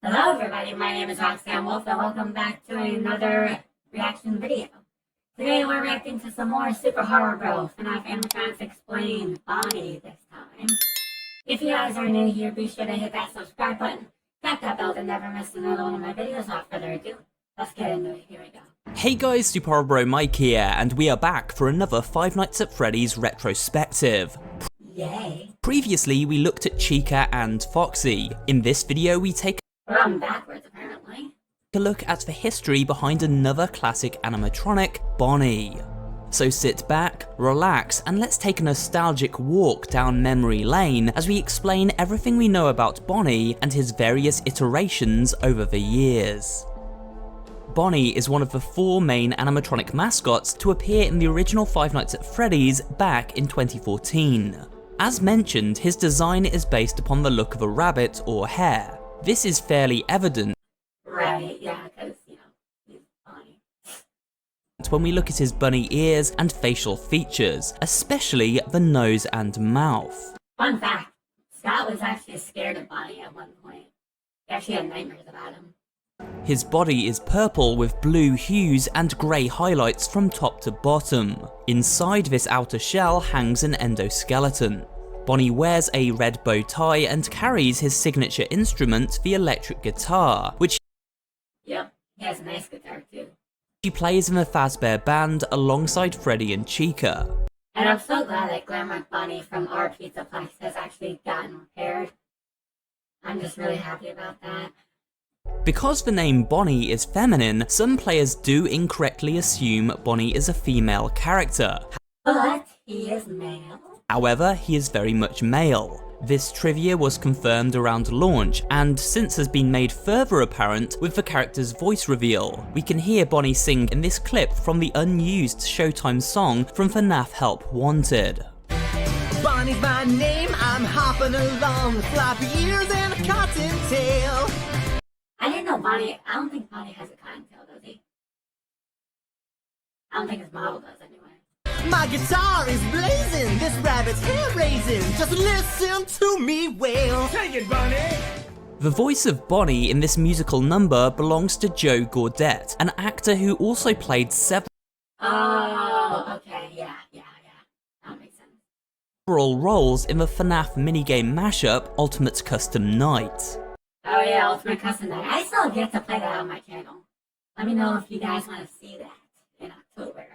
Hello everybody, my name is Roxanne Wolf and welcome back to another reaction video. Today we're reacting to some more SuperHorrorBro, FNaF Animatronics Explain Bonnie this time. If you guys are new here, be sure to hit that subscribe button, tap that bell to never miss another one of my videos. Without further ado, let's get into it, here we go. Hey guys, SuperHorrorBro Mike here, and we are back for another Five Nights at Freddy's retrospective. Yay. Previously, we looked at Chica and Foxy. In this video, we take We're backwards, apparently. a look at the history behind another classic animatronic, Bonnie. So sit back, relax, and let's take a nostalgic walk down memory lane as we explain everything we know about Bonnie and his various iterations over the years. Bonnie is one of the four main animatronic mascots to appear in the original Five Nights at Freddy's back in 2014. As mentioned, his design is based upon the look of a rabbit or hare. This is fairly evident Right, yeah, because, he's Bonnie. when we look at his bunny ears and facial features, especially the nose and mouth. Fun fact, Scott was actually scared of Bonnie at one point. He actually had nightmares about him. His body is purple with blue hues and grey highlights from top to bottom. Inside this outer shell hangs an endoskeleton. Bonnie wears a red bow tie and carries his signature instrument, the electric guitar, which Yep, he has a nice guitar too. he plays in the Fazbear Band alongside Freddy and Chica. And I'm so glad that Glamour Bonnie from our Pizza Place has actually gotten repaired. I'm just really happy about that. Because the name Bonnie is feminine, some players do incorrectly assume Bonnie is a female character. But he is male. However, he is very much male. This trivia was confirmed around launch, and since has been made further apparent with the character's voice reveal. We can hear Bonnie sing in this clip from the unused Showtime song from FNaF Help Wanted. Bonnie's my name, I'm hopping along, floppy ears and a cottontail. I didn't know Bonnie, I don't think Bonnie has a cottontail, does he? I don't think his model does anyway. My guitar is blazing, this rabbit's hair raising. Just listen to me wail. Take it, Bonnie! The voice of Bonnie in this musical number belongs to Joe Gaudette, an actor who also played several Okay, yeah. That makes sense. roles in the FNaF minigame mashup Ultimate Custom Night. Oh yeah, Ultimate Custom Night. I still get to play that on my channel. Let me know if you guys want to see that in October.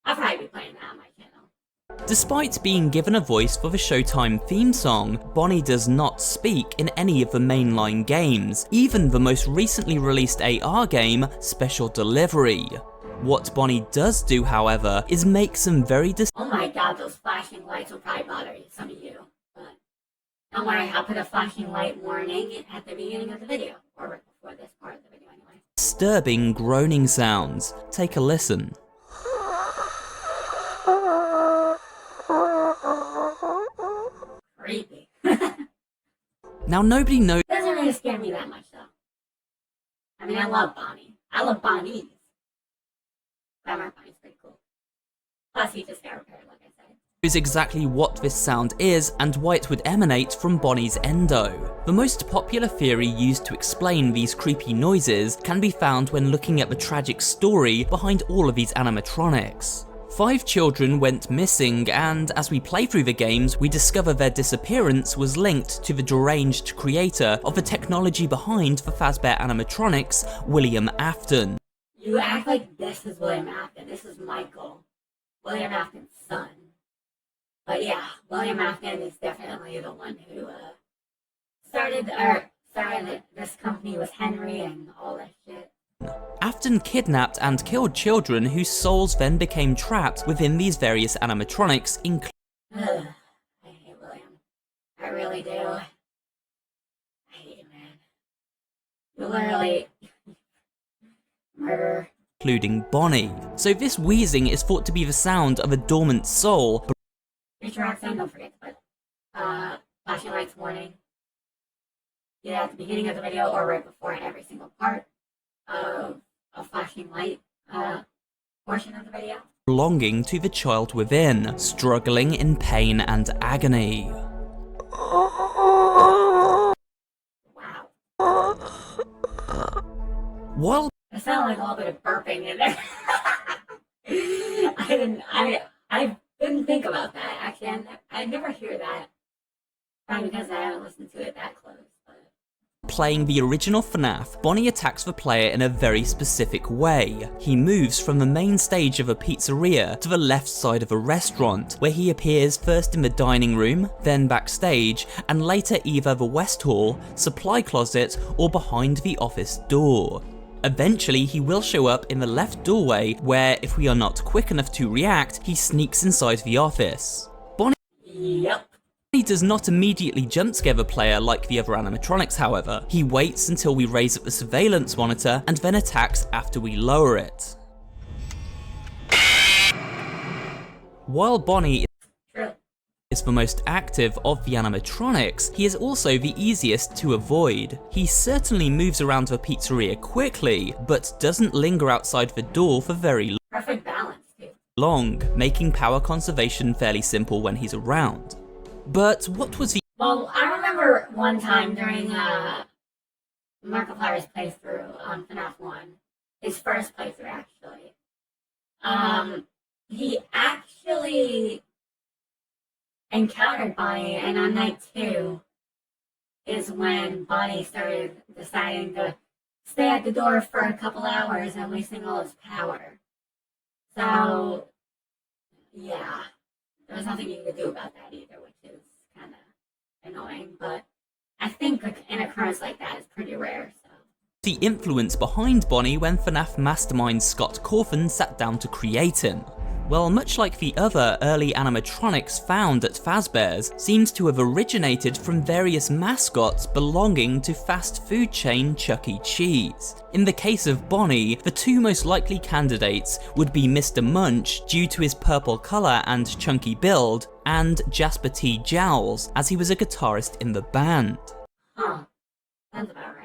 I'll probably be playing that on my channel. Despite being given a voice for the Showtime theme song, Bonnie does not speak in any of the mainline games, even the most recently released AR game, Special Delivery. What Bonnie does do, however, is make some very Oh my god, those flashing lights will probably bother some of you. But don't worry, I'll put a flashing light warning at the beginning of the video, or right before this part of the video anyway. disturbing groaning sounds. Take a listen. Creepy. Now nobody knows Doesn't really scare me that much though. I mean, I love Bonnie. I love Bonnies. Glamour Bonnie's pretty cool. Plus, he just got repaired, like I said. exactly what this sound is and why it would emanate from Bonnie's endo. The most popular theory used to explain these creepy noises can be found when looking at the tragic story behind all of these animatronics. 5 children went missing, and as we play through the games, we discover their disappearance was linked to the deranged creator of the technology behind the Fazbear animatronics, William Afton. You act like this is William Afton. This is Michael, William Afton's son. But yeah, William Afton is definitely the one who started this company with Henry and all that shit. Afton kidnapped and killed children whose souls then became trapped within these various animatronics, I hate William. I really do. I hate him, man. You literally murder. including Bonnie. So this wheezing is thought to be the sound of a dormant soul. Future Roxanne, don't forget to put flashing lights warning either at the beginning of the video or right before every single part of a flashing light portion of the video. Belonging to the child within, struggling in pain and agony. Wow. While It sounded like a little bit of burping in there. I didn't think about that, actually. I never hear that. Probably because I haven't listened to it that close. But playing the original FNaF, Bonnie attacks the player in a very specific way. He moves from the main stage of a pizzeria to the left side of a restaurant, where he appears first in the dining room, then backstage, and later either the West Hall, supply closet, or behind the office door. Eventually, he will show up in the left doorway, where if we are not quick enough to react, he sneaks inside the office. yep. He does not immediately jump scare the player like the other animatronics, however. He waits until we raise up the surveillance monitor and then attacks after we lower it. While Bonnie is the most active of the animatronics, he is also the easiest to avoid. He certainly moves around the pizzeria quickly, but doesn't linger outside the door for very Perfect balance, too. long, making power conservation fairly simple when he's around. But what was the— Well, I remember one time during Markiplier's playthrough on FNaF 1, his first playthrough actually, he actually encountered Bonnie, and on night 2 is when Bonnie started deciding to stay at the door for a couple hours and wasting all his power. So, yeah, there was nothing you could do about that either, which is kind of annoying, but I think an occurrence like that is pretty rare, so. the influence behind Bonnie when FNaF mastermind Scott Cawthon sat down to create him? Well, much like the other early animatronics found at Fazbear's, seems to have originated from various mascots belonging to fast food chain Chuck E. Cheese. In the case of Bonnie, the two most likely candidates would be Mr. Munch due to his purple colour and chunky build, and Jasper T. Jowls, as he was a guitarist in the band. Huh. Sounds about right.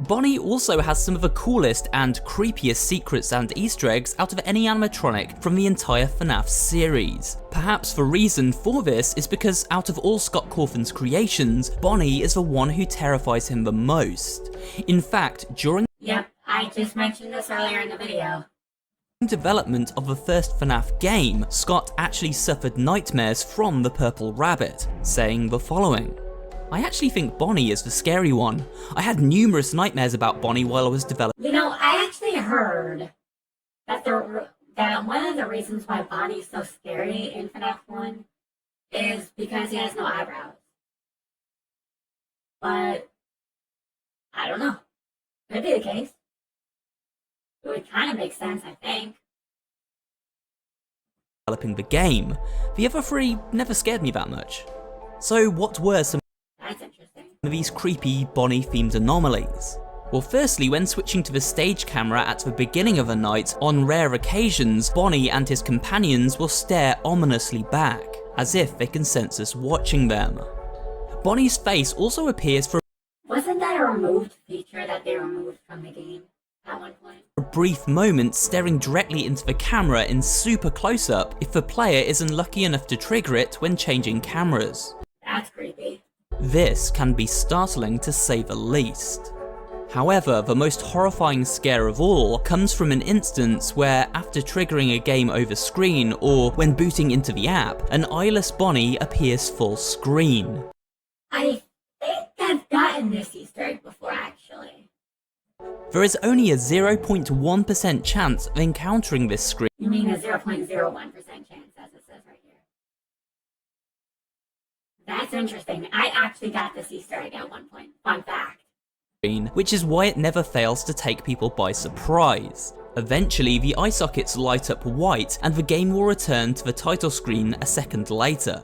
Bonnie also has some of the coolest and creepiest secrets and Easter eggs out of any animatronic from the entire FNaF series. Perhaps the reason for this is because out of all Scott Cawthon's creations, Bonnie is the one who terrifies him the most. In fact, during Yep, I just mentioned this earlier in the video. development of the first FNaF game, Scott actually suffered nightmares from the Purple Rabbit, saying the following: "I actually think Bonnie is the scary one. I had numerous nightmares about Bonnie while I was developing." You know, I actually heard that that one of the reasons why Bonnie's so scary in FNaF 1 is because he has no eyebrows. But I don't know. Could be the case. It would kind of make sense, I think. Developing the game, the other three never scared me that much. So what were some That's interesting. of these creepy Bonnie-themed anomalies? Well, firstly, when switching to the stage camera at the beginning of a night, on rare occasions, Bonnie and his companions will stare ominously back, as if they can sense us watching them. Bonnie's face also appears for Wasn't that a removed feature that they removed from the game at one point? a brief moment, staring directly into the camera in super close-up if the player is unlucky enough to trigger it when changing cameras. That's creepy. This can be startling to say the least. However, the most horrifying scare of all comes from an instance where, after triggering a game over screen or when booting into the app, an eyeless Bonnie appears full screen. I think I've gotten this Easter egg before, actually. There is only a 0.1% chance of encountering this screen. You mean a 0.01% chance, as it says right here. That's interesting. I actually got this Easter egg at one point. Fun fact. Which is why it never fails to take people by surprise. Eventually, the eye sockets light up white and the game will return to the title screen a second later.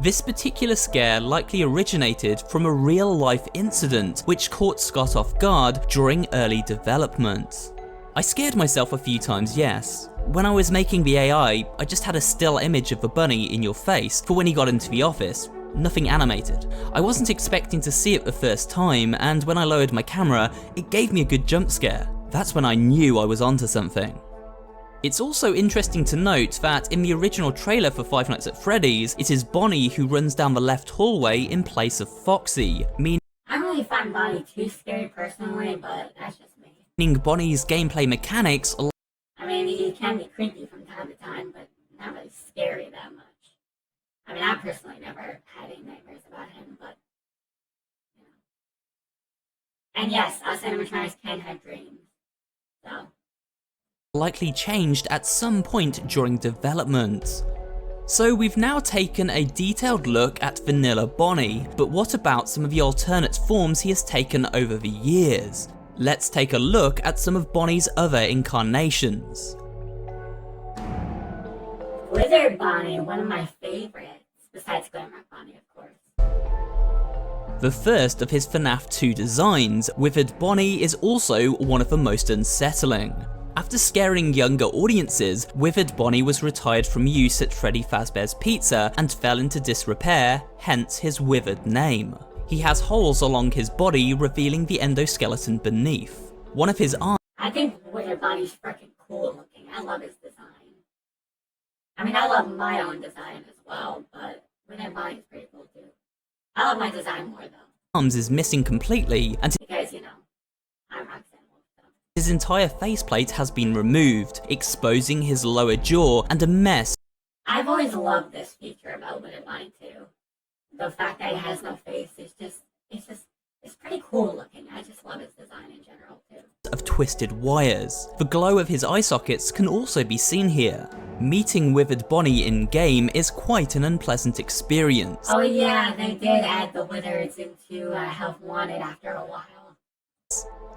This particular scare likely originated from a real-life incident which caught Scott off guard during early development. I scared myself a few times, yes. When I was making the AI, I just had a still image of the bunny in your face for when he got into the office. Nothing animated. I wasn't expecting to see it the first time, and when I lowered my camera, it gave me a good jump scare. That's when I knew I was onto something. It's also interesting to note that in the original trailer for Five Nights at Freddy's, it is Bonnie who runs down the left hallway in place of Foxy, meaning I'm really really find Bonnie too scary personally, but that's just me. Bonnie's gameplay mechanics. I mean, he can be creepy from time to time, but not really scary that much. I mean, I personally never had any nightmares about him, but, you know. And yes, us animatronics can have dreams, so. Likely changed at some point during development. So we've now taken a detailed look at vanilla Bonnie, but what about some of the alternate forms he has taken over the years? Let's take a look at some of Bonnie's other incarnations. Withered Bonnie, one of my favorites, besides Glamour Bonnie, of course. The first of his FNaF 2 designs, Withered Bonnie is also one of the most unsettling. After scaring younger audiences, Withered Bonnie was retired from use at Freddy Fazbear's Pizza and fell into disrepair, hence his withered name. He has holes along his body revealing the endoskeleton beneath. One of his arms. I think Withered Bonnie's freaking cool looking. I love his design. I mean, I love my own design as well, but Withered Bonnie's pretty cool too. I love my design more though. Arms is missing completely, and because, you know, I'm Roxanne. His entire faceplate has been removed, exposing his lower jaw and a mess. I've always loved this feature about Withered Bonnie too. The fact that it has no face is it's pretty cool looking. I just love his design in general too. Of twisted wires. The glow of his eye sockets can also be seen here. Meeting Withered Bonnie in game is quite an unpleasant experience. Oh yeah, they did add the withers into Help Wanted after a while.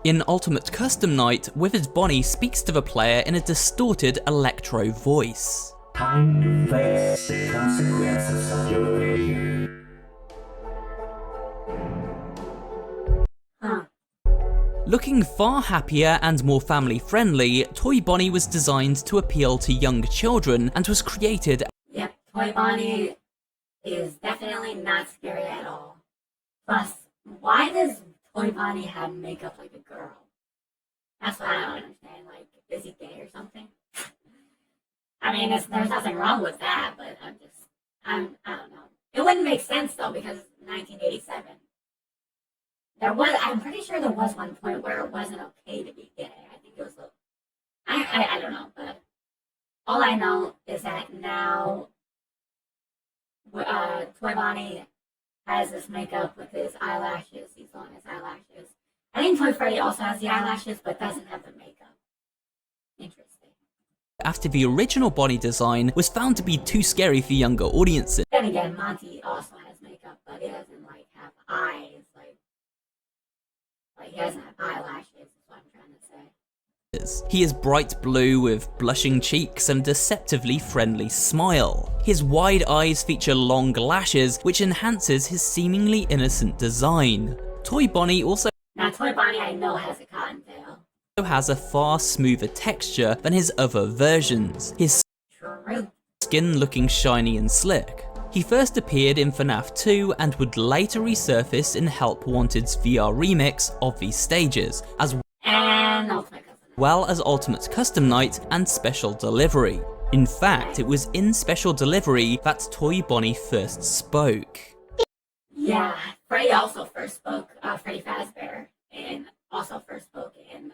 In Ultimate Custom Night, Withered Bonnie speaks to the player in a distorted electro voice. Time to face the consequences of your behavior. Huh. Looking far happier and more family friendly, Toy Bonnie was designed to appeal to young children and was created. Yep, Toy Bonnie is definitely not scary at all. Plus, why does Toy Bonnie have makeup like a girl? That's what I don't understand. Like, is he gay or something? I mean, there's nothing wrong with that, but I don't know. It wouldn't make sense though, because 1987. I'm pretty sure there was one point where it wasn't okay to be gay. I think it was I don't know, but all I know is that now Toy Bonnie has this makeup with his eyelashes. He's on his eyelashes. I think Toy Freddy also has the eyelashes, but doesn't have the makeup. Interesting. After the original Bonnie design was found to be too scary for younger audiences. Then again, Monty also has makeup, but he doesn't like have eyes. Like he doesn't have eyelashes. Is what I'm trying to say. He is bright blue with blushing cheeks and a deceptively friendly smile. His wide eyes feature long lashes, which enhances his seemingly innocent design. Toy Bonnie also Toy Bonnie I know has a cottontail. Has a far smoother texture than his other versions, his skin looking shiny and slick. He first appeared in FNaF 2 and would later resurface in Help Wanted's VR remix of these stages, as well as Ultimate Custom Night and Special Delivery. In fact, it was in Special Delivery that Toy Bonnie first spoke. Yeah, Freddy also first spoke, Freddy Fazbear, and also first spoke in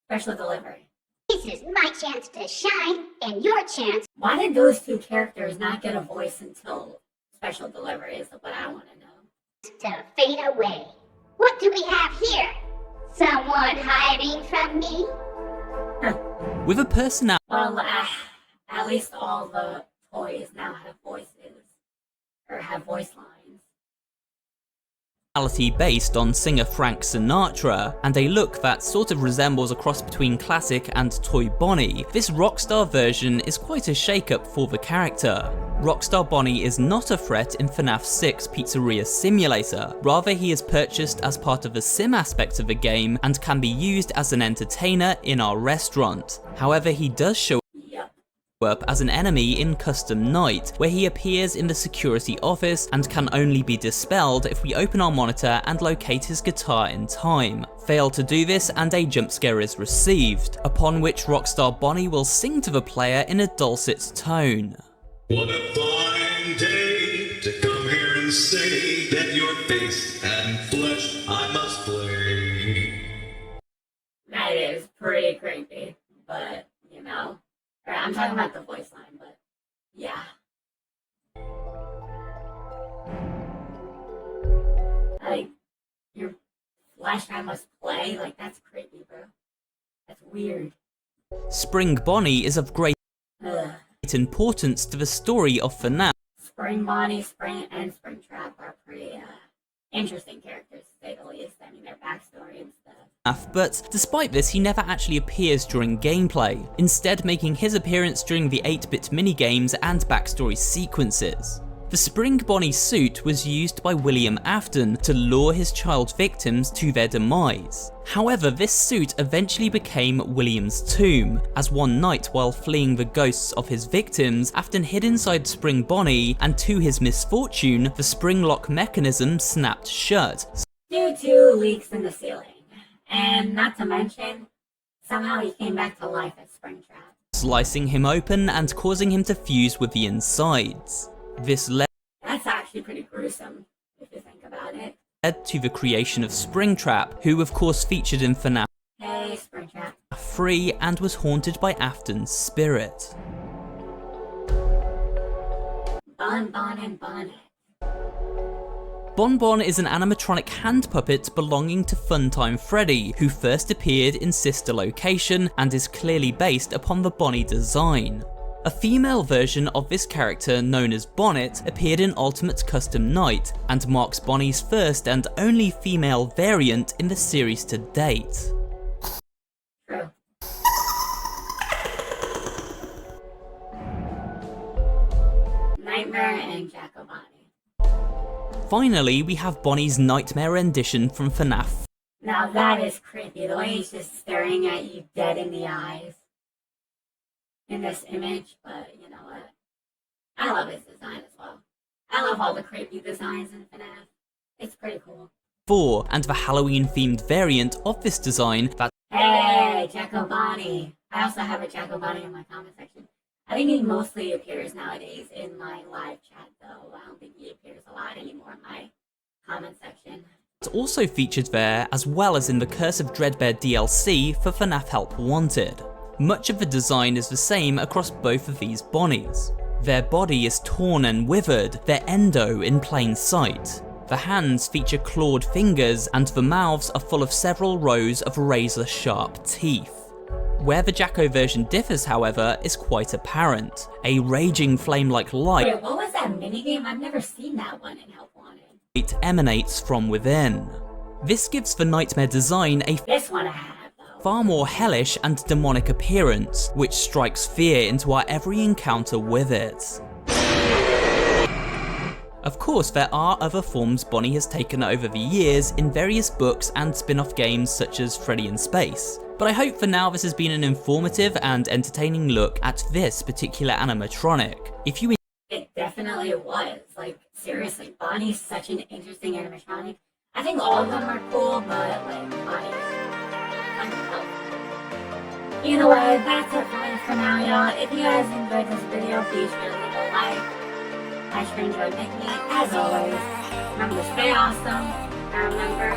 Special Delivery. This is my chance to shine, and your chance. Why did those two characters not get a voice until Special Delivery is what I want to know. To fade away. What do we have here? Someone hiding from me? With a personality. Well, at least all the toys now have voices, or have voice lines. Based on singer Frank Sinatra, and a look that sort of resembles a cross between classic and Toy Bonnie, this Rockstar version is quite a shake-up for the character. Rockstar Bonnie is not a threat in FNaF 6 Pizzeria Simulator, rather he is purchased as part of the sim aspect of the game and can be used as an entertainer in our restaurant. However, he does show up as an enemy in Custom Night, where he appears in the security office and can only be dispelled if we open our monitor and locate his guitar in time. Fail to do this and a jump scare is received, upon which Rockstar Bonnie will sing to the player in a dulcet tone. What a fine day to come here and say that your face has your flash drive must play. Like, that's creepy, bro. That's weird. Spring Bonnie is of great Ugh. importance to the story of FNaF. Spring Bonnie, Spring, and Springtrap are pretty interesting characters, to say the least. I mean, their backstory and stuff. But despite this, he never actually appears during gameplay, instead making his appearance during the 8-bit minigames and backstory sequences. The Spring Bonnie suit was used by William Afton to lure his child victims to their demise. However, this suit eventually became William's tomb, as one night while fleeing the ghosts of his victims, Afton hid inside Spring Bonnie, and to his misfortune, the spring lock mechanism snapped shut. Due to leaks in the ceiling. And not to mention, somehow he came back to life at Springtrap, Slicing him open and causing him to fuse with the insides. This led That's actually pretty gruesome, if you think about it. to the creation of Springtrap, who of course featured in FNaF Hey, Springtrap. 3 and was haunted by Afton's spirit. And Bonnet. Bon Bon is an animatronic hand puppet belonging to Funtime Freddy, who first appeared in Sister Location and is clearly based upon the Bonnie design. A female version of this character, known as Bonnet, appeared in Ultimate Custom Night, and marks Bonnie's first and only female variant in the series to date. True. Nightmare and Jacobani. Finally, we have Bonnie's nightmare rendition from FNaF. Now that is creepy, the way he's just staring at you dead in the eyes in this image, but you know what? I love his design as well. I love all the creepy designs in FNaF. It's pretty cool. 4, and the Halloween-themed variant of this design that Hey, Jacobani. I also have a Jacobani in my comment section. I think he mostly appears nowadays in my live chat, though. I don't think he appears a lot anymore in my comment section. also featured there, as well as in the Curse of Dreadbear DLC for FNaF Help Wanted. Much of the design is the same across both of these Bonnies. Their body is torn and withered, their endo in plain sight. The hands feature clawed fingers, and the mouths are full of several rows of razor-sharp teeth. Where the Jacko version differs, however, is quite apparent. A raging flame-like light Wait, what was that minigame? I've never seen that one in Help Wanted. emanates from within. This gives the nightmare design a This one I have, though. far more hellish and demonic appearance, which strikes fear into our every encounter with it. Of course, there are other forms Bonnie has taken over the years in various books and spin-off games such as Freddy in Space, but I hope for now this has been an informative and entertaining look at this particular animatronic. If you It definitely was. Like, seriously, Bonnie's such an interesting animatronic. I think all of them are cool, but, like, Bonnie's kind of helpful. Either way, that's it for now, y'all. If you guys enjoyed this video, be sure to leave a like. I sure enjoyed making it, as always. Remember to stay awesome, and remember,